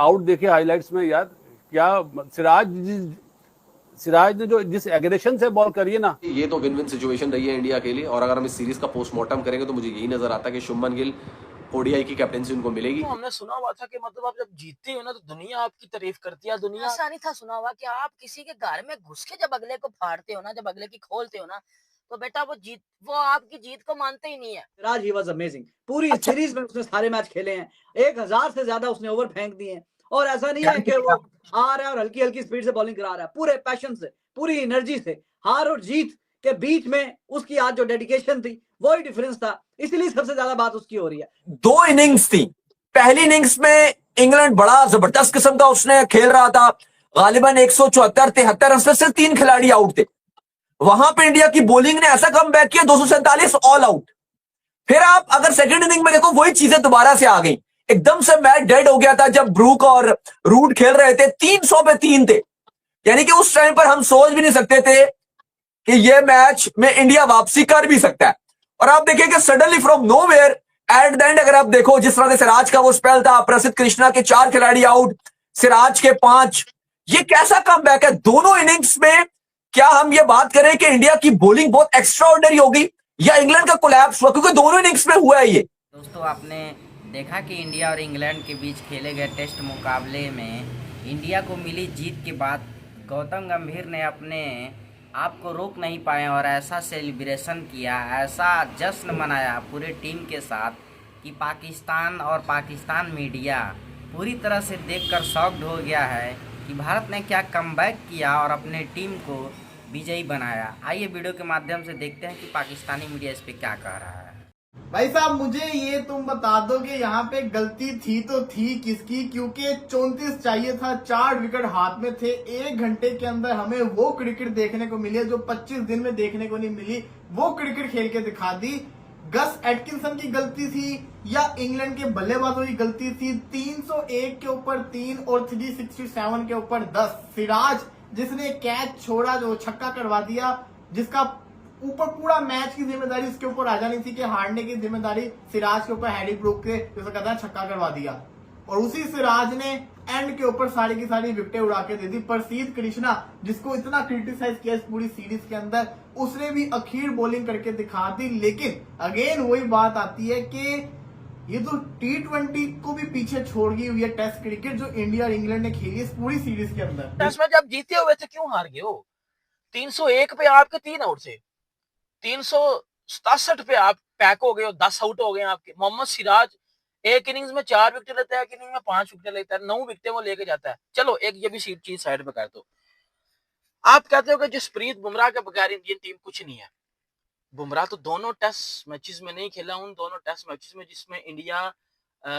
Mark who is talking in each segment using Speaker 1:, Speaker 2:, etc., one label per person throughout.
Speaker 1: Out देखे highlights में यार, क्या सिराज ने जो जिस एग्रेशन से बॉल करी है ना,
Speaker 2: ये तो विन विन सिचुएशन रही है इंडिया के लिए। और अगर हम इस सीरीज का पोस्टमार्टम करेंगे तो मुझे यही नजर आता है कि शुभमन गिल ओडीआई की कैप्टेंसी उनको मिलेगी।
Speaker 3: तो हमने सुना हुआ था कि मतलब आप जब जीतते हो ना तो दुनिया आपकी तारीफ करती है। दुनिया ऐसा नहीं था सुना हुआ कि आप किसी के घर में घुस के जब अगले को फाड़ते हो ना, जब अगले की खोलते हो ना, तो बेटा वो आपकी जीत को मानते ही नहीं है।
Speaker 4: Siraj he was amazing. पूरी सीरीज में उसने सारे मैच खेले हैं, 1000 से ज्यादा उसने ओवर फेंक दिए हैं। और ऐसा नहीं है कि वो आ रहा है और हल्की हल्की स्पीड से बॉलिंग करा रहा है, पूरे पैशन से, पूरी एनर्जी से। हार और जीत के बीच में उसकी आज जो डेडिकेशन थी वही डिफरेंस था, इसलिए सबसे ज्यादा बात उसकी हो रही है।
Speaker 5: 2 इनिंग्स थी। पहली इनिंग्स में इंग्लैंड बड़ा जबरदस्त किस्म का उसने खेल रहा था, गालिबन 174-73 रन से सिर्फ 3 खिलाड़ी आउट थे। वहां पे इंडिया की बॉलिंग ने ऐसा कम बैक किया, 247 ऑल आउट। फिर आप अगर सेकंड इनिंग में देखो, वही चीजें दोबारा से आ गई। एकदम से मैच डेड हो गया था जब ब्रूक और रूट खेल रहे थे, 300 पे 3 थे। यानी कि उस टाइम पर हम सोच भी नहीं सकते थे कि ये मैच में इंडिया वापसी कर भी सकता है। और आप देखिए कि suddenly from nowhere at the end, अगर आप देखो जिस तरह से सिराज का वो स्पेल था, प्रसिद्ध कृष्णा के 4 खिलाड़ी आउट, सिराज के 5, ये कैसा कमबैक है दोनों इनिंग्स में। क्या हम ये बात करें कि इंडिया की बॉलिंग बहुत एक्स्ट्राऑर्डिनरी होगी या इंग्लैंड का कोलैप्स हुआ, क्योंकि दोनों इनिंग्स में हुआ है ये।
Speaker 6: दोस्तों, आपने देखा कि इंडिया और इंग्लैंड के बीच खेले गए टेस्ट मुकाबले में इंडिया को मिली जीत के बाद गौतम गंभीर ने अपने आप को रोक नहीं पाए और ऐसा सेलिब्रेशन किया, ऐसा जश्न मनाया पूरे टीम के साथ कि पाकिस्तान और पाकिस्तान मीडिया पूरी तरह से देखकर शॉक्ड हो गया है कि भारत ने क्या कमबैक किया और अपने टीम को विजयी बनाया। आइए वीडियो के माध्यम से देखते हैं कि पाकिस्तानी मीडिया इस पे क्या कह रहा है।
Speaker 7: भाई साहब, मुझे ये तुम बता दो कि यहाँ पे गलती थी तो थी किसकी? क्योंकि 34 चाहिए था, 4 विकेट हाथ में थे। 1 घंटे के अंदर हमें वो क्रिकेट देखने को मिली है जो 25 दिन में देखने को नहीं मिली। वो क्रिकेट खेल के दिखा दी। गस एटकिंसन की गलती थी या इंग्लैंड के बल्लेबाजों की गलती थी? 301 के ऊपर 3 और 367 के ऊपर 10। सिराज जिसने कैच छोड़ा, जो छक्का करवा दिया, जिसका ऊपर पूरा मैच की जिम्मेदारी इसके ऊपर आ जानी थी कि हारने की जिम्मेदारी सिराज के ऊपर, हैरी ब्रूक के जैसा कहता है छक्का करवा दिया। और उसी सिराज ने एंड के ऊपर सारी की सारी विकेटें उड़ा के दे दी। प्रसिद्ध कृष्णा, जिसको इतना क्रिटिसाइज किया इस पूरी सीरीज के अंदर, उसने भी अखीर बॉलिंग करके दिखा दी। लेकिन अगेन वही बात आती है कि ये तो T20 को भी पीछे छोड़ गई हुई है टेस्ट क्रिकेट जो इंडिया और इंग्लैंड ने खेली इस पूरी सीरीज के अंदर।
Speaker 3: टेस्ट में जब जीते हुए थे क्यों हार गए हो? 301 पे आपके 3 आउट थे, 367 पे आप पैक हो गए हो, 10 आउट हो गए आपके। मोहम्मद सिराज एक इनिंग्स में 4 विकेट लेता है, एक इनिंग में 5 विकेट लेता है, 9 विकेटें वो लेके जाता है। चलो एक ये भी चीज साइड पे कर दो। आप कहते हो कि जसप्रीत बुमराह के बगैर इंडियन टीम कुछ नहीं है। बुमराह तो दोनों टेस्ट मैचेस में नहीं खेला। उन दोनों टेस्ट मैचेस में जिसमें इंडिया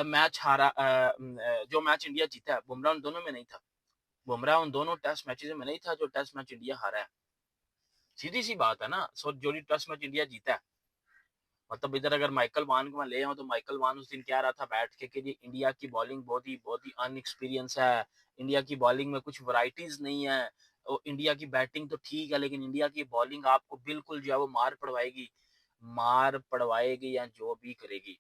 Speaker 3: मैच हारा, जो मैच इंडिया जीता है, बुमराह उन दोनों में नहीं था। बुमराह उन दोनों टेस्ट मैचेस में नहीं था जो टेस्ट मैच इंडिया हारा है। सीधी सी बात है ना। जो टेस्ट मैच इंडिया जीता है, मतलब इधर अगर माइकल वान को मैं ले आऊं तो माइकल वान उस दिन कह रहा था बैठ के कि इंडिया की बॉलिंग बहुत ही अनएक्सपीरियंस है, इंडिया की बॉलिंग में कुछ वैरायटीज नहीं है। और इंडिया की बैटिंग तो ठीक है लेकिन इंडिया की बॉलिंग आपको बिल्कुल जो है वो मार पड़वाएगी या जो भी करेगी।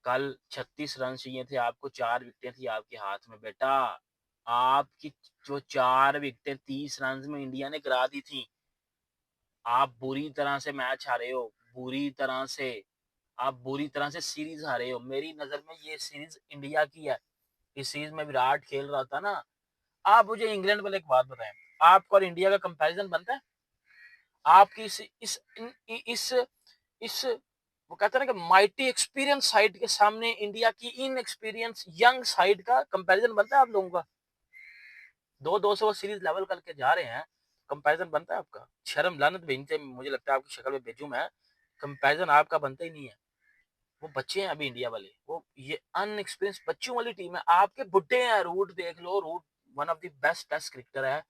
Speaker 3: कल 36 रन चाहिए थे आपको, 4 विकेटें थी आपके हाथ में बेटा। आपकी जो 4 विकेटें 30 रन में इंडिया ने गिरा दी थी। आप बुरी तरह से मैच हारे हो, आप बुरी तरह से सीरीज हारे हो। मेरी नजर में ये सीरीज इंडिया की है। इस सीरीज में विराट खेल रहा था ना। आप मुझे इंग्लैंड वाले एक बात बताएं, आपको और इंडिया का कंपैरिजन बनता है? आपकी इस वो कहते हैं ना कि माइटी एक्सपीरियंस साइड के सामने इंडिया की इनएक्सपीरियंस यंग साइड का कंपैरिजन बनता है आप लोगों का? 2-2 से वो सीरीज लेवल करके जा रहे हैं, कंपैरिजन बनता है आपका? शर्म लानत भेजनी चाहिए। मुझे लगता है आपकी शक्ल में भेजूं मैं, कंपैरिजन आपका बनता ही नहीं है। वो बच्चे हैं अभी इंडिया वाले, वो ये अनएक्सपीरियंस बच्चों वाली टीम है। आपके बुड्ढे हैं, रूट देख लो, Root one of the best test cricketer है।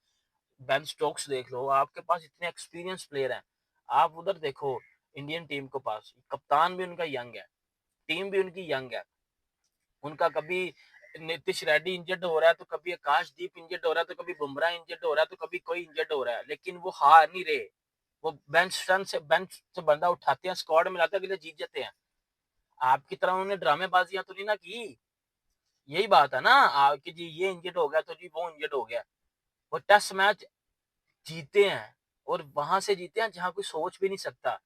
Speaker 3: बेन स्टोक्स देख लो, आपके पास इतने एक्सपीरियंस प्लेयर हैं। आप उधर देखो इंडियन टीम के पास कप्तान भी उनका यंग है, टीम भी उनकी यंग है। उनका कभी नीतीश रेड्डी इंजर्ड हो रहा है तो कभी आकाशदीप इंजर्ड हो रहा है तो कभी बुमराह इंजर्ड हो रहा है तो कभी कोई इंजर्ड हो रहा है, लेकिन वो हार नहीं रहे। वो बेंच से बंदा उठाते हैं, स्क्वाड में लाते हैं, अगले जीत जाते हैं। आपकी तरह उन्होंने ड्रामेबाजियां तो नहीं ना की। यही बात है ना कि जी ये इंजर्ड हो गया तो जी वो इंजर्ड हो गया। वो टेस्ट मैच जीते हैं और वहां से जीते हैं जहां कोई सोच भी नहीं सकता।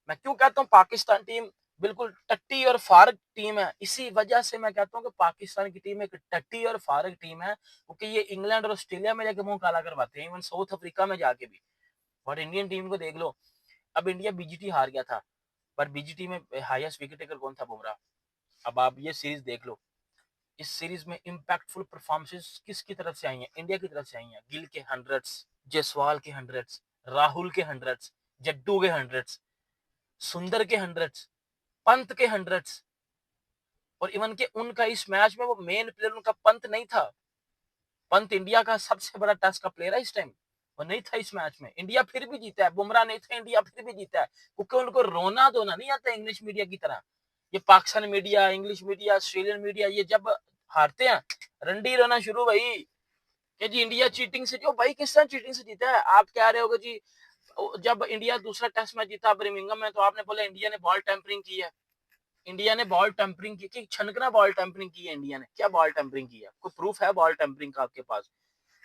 Speaker 3: मैं क्यों कहता हूँ पाकिस्तान टीम बिल्कुल टट्टी और फारग टीम है, इसी वजह से मैं कहता हूँ कि पाकिस्तान की टीम एक टट्टी और फारग टीम है, क्योंकि ये इंग्लैंड और ऑस्ट्रेलिया में जाके मुंह काला करवाते हैं, इवन साउथ अफ्रीका में जाके भी। और इंडियन टीम को देख लो, अब इंडिया बीजीटी हार गया था, पर बीजीटी में हाईएस्ट विकेट टेकर कौन था? बुमराह। अब आप ये सीरीज देख लो, इस सीरीज में इंपैक्टफुल परफॉर्मेंसेस किसकी तरफ से आई हैं? इंडिया की तरफ से आई हैं। गिल के 100, जायसवाल के 100, राहुल के 100, जड्डू के 100, सुंदर के 100, पंत के 100, और इवन के उनका इस मैच में वो मेन प्लेयर उनका पंत नहीं था। पंत इंडिया का सबसे बड़ा टेस्ट का प्लेयर है इस टाइम, वो नहीं था इस मैच में। इंडिया फिर भी जीता है, बुमराह नहीं था, इंडिया फिर भी जीता है, क्योंकि उनको रोना धोना नहीं आता इंग्लिश मीडिया की तरह। ये Pakistan media, English media, Australian media, ये जब हारते हैं रंडी रोना शुरू भाई कि जी इंडिया चीटिंग से, जो भाई किस तरह चीटिंग से जीता है? आप कह रहे हो जी जब इंडिया दूसरा टेस्ट मैच जीता बर्मिंघम में, तो आपने बोला इंडिया ने बॉल टेम्परिंग की है। इंडिया ने बॉल टेम्परिंग की कि छनकना बॉल टेम्परिंग की है इंडिया ने? क्या बॉल टेम्परिंग की है? कोई प्रूफ है बॉल टेम्परिंग का आपके पास?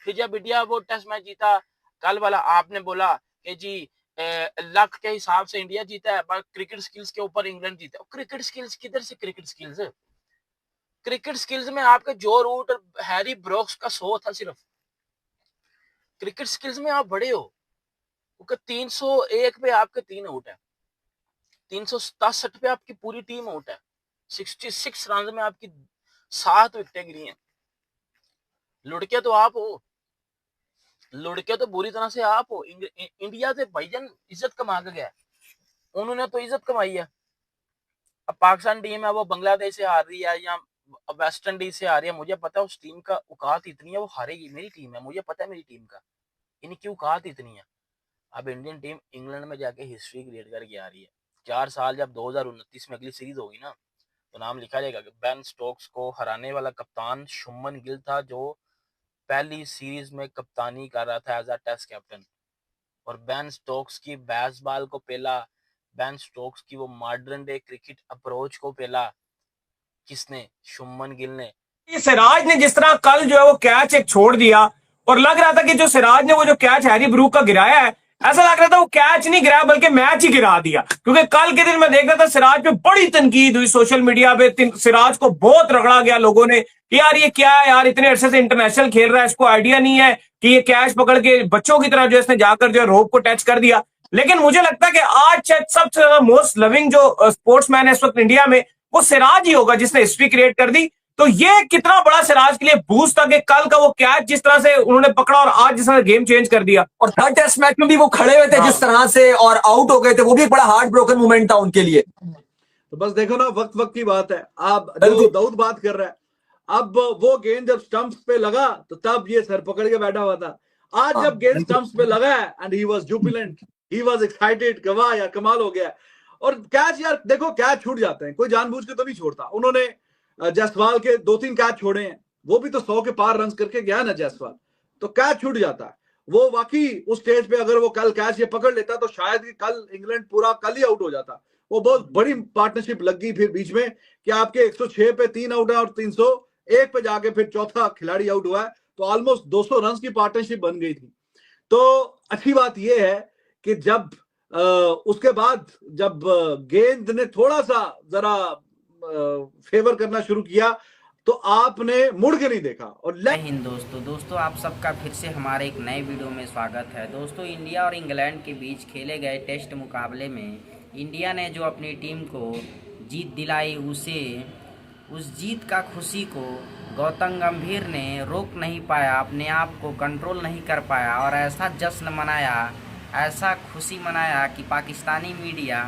Speaker 3: फिर जब इंडिया वो टेस्ट मैच जीता कल वाला, आपने बोला कि जी लक के हिसाब से इंडिया जीता है, पर क्रिकेट स्किल्स के ऊपर इंग्लैंड जीता। क्रिकेट स्किल्स किधर से क्रिकेट स्किल्स? क्रिकेट स्किल्स में आपके जो रूट और हैरी ब्रोक्स का 100 था सिर्फ। क्रिकेट स्किल्स में आप बड़े हो, क्योंकि 301 पे आपके 3 आउट है, 367 पे आपकी पूरी टीम आउट है, 66 रन में आपकी 7 विकेटें गिरी हैं। लुढ़के तो आप हो, लुढ़के तो बुरी तरह से आप हो। इंडिया से भाईजान इज्जत कमा के गया, उन्होंने तो इज्जत कमाई है। अब पाकिस्तान टीम है वो बांग्लादेश से हार रही है या वेस्ट इंडीज से हार रही है, मुझे पता है उस टीम का औकात इतनी है, वो हारेगी। मेरी टीम है, मुझे पता है मेरी टीम का इनकी औकात इतनी है। अब इंडियन टीम इंग्लैंड में जाके हिस्ट्री क्रिएट करके आ रही है। 4 साल जब 2029 में अगली सीरीज होगी ना, तो नाम लिखा जाएगा कि बेन स्टोक्स को हराने वाला कप्तान शुभमन गिल था, जो पहली सीरीज में कप्तानी कर रहा था एज अ टेस्ट कैप्टन। और बेन स्टोक्स की बेसबॉल को पहला, बेन स्टोक्स की वो मॉडर्न डे क्रिकेट अप्रोच को पहला किसने? शुभमन गिल ने।
Speaker 5: सिराज ने जिस तरह कल जो है वो कैच एक छोड़ दिया, और लग रहा था कि जो सिराज ने वो जो कैच हैरी ब्रूक का गिराया है, ऐसा लग रहा था वो कैच नहीं गिराया बल्कि मैच ही गिरा दिया। क्योंकि कल के दिन मैं देख रहा था सिराज पे बड़ी तनकीद हुई सोशल मीडिया पे, सिराज को बहुत रगड़ा गया लोगों ने, यार ये क्या है यार, इतने अरसे से इंटरनेशनल खेल रहा है, इसको आइडिया नहीं है कि ये कैच पकड़ के बच्चों की तरह जो इसने जाकर जो रोप को टच कर दिया। लेकिन मुझे लगता है कि आज शायद सबसे ज्यादा मोस्ट लविंग जो स्पोर्ट्समैन है इस वक्त इंडिया में, वो सिराज ही होगा जिसने हिस्ट्री क्रिएट कर दी। तो ये कितना बड़ा सिराज के लिए बूस्ट था कि कल का वो कैच जिस तरह से उन्होंने पकड़ा और आज जिस तरह गेम चेंज कर दिया। और थर्ड टेस्ट मैच में भी वो खड़े हुए थे जिस तरह से और आउट हो गए थे, वो भी एक बड़ा हार्ट ब्रोकन मोमेंट था उनके लिए।
Speaker 4: तो बस देखो ना, वक्त वक्त की बात है। आप जो दाऊद बात कर रहा है, अब वो गेंद जब स्टंप्स पे लगा तो तब ये सर पकड़ के बैठा हुआ था। आज जब गेंद स्टंप्स पे लगा है and he was Jubilant, he was excited, वाह यार कमाल हो गया। और कैच यार देखो, कैच छूट जाते हैं, कोई जानबूझ के तो नहीं छोड़ता। उन्होंने जायसवाल के 2-3 कैच छोड़े हैं, वो भी तो 100 के पार रन करके गया ना जायसवाल, तो कैच छूट जाता है। वो वाकई उस स्टेज पे अगर वो कल कैच ये पकड़ लेता तो शायद कल इंग्लैंड पूरा कल ही आउट हो जाता। वो बहुत बड़ी पार्टनरशिप लग गई फिर बीच में कि आपके 106 पे 3 आउट है और 301 पे जाके फिर चौथा खिलाड़ी आउट हुआ है, तो ऑलमोस्ट 200 रन की पार्टनरशिप बन गई थी। तो अच्छी बात यह है कि जब उसके बाद जब गेंद ने थोड़ा सा जरा फेवर करना शुरू किया तो आपने मुड़ के नहीं देखा। और
Speaker 6: जय हिंद दोस्तों आप सबका फिर से हमारे एक नए वीडियो में स्वागत है। दोस्तों, इंडिया और इंग्लैंड के बीच खेले गए टेस्ट मुकाबले में इंडिया ने जो अपनी टीम को जीत दिलाई, उस जीत का खुशी को गौतम गंभीर ने रोक नहीं पाया, अपने आप को कंट्रोल नहीं कर पाया और ऐसा जश्न मनाया, ऐसा खुशी मनाया कि पाकिस्तानी मीडिया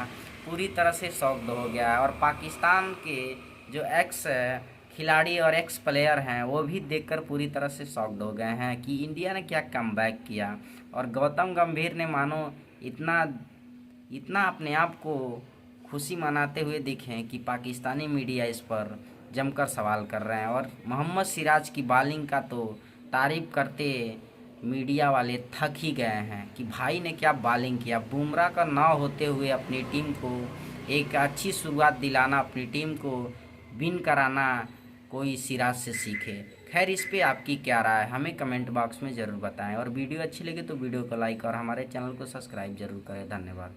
Speaker 6: पूरी तरह से शॉक्ड हो गया। और पाकिस्तान के जो एक्स खिलाड़ी और एक्स प्लेयर हैं वो भी देखकर पूरी तरह से शॉक्ड हो गए हैं कि इंडिया ने क्या कमबैक किया। और गौतम गंभीर ने मानो इतना अपने आप को खुशी मनाते हुए दिखे कि पाकिस्तानी मीडिया इस पर जमकर सवाल कर रहे हैं। और मोहम्मद सिराज की बॉलिंग का तो तारीफ करते मीडिया वाले थक ही गए हैं कि भाई ने क्या बॉलिंग किया। बुमराह का ना होते हुए अपनी टीम को एक अच्छी शुरुआत दिलाना, अपनी टीम को विन कराना कोई सिराज से सीखे। खैर इस पे आपकी क्या राय है हमें कमेंट बॉक्स में ज़रूर बताएं, और वीडियो अच्छी लगी तो वीडियो को लाइक और हमारे चैनल को सब्सक्राइब जरूर करें। धन्यवाद।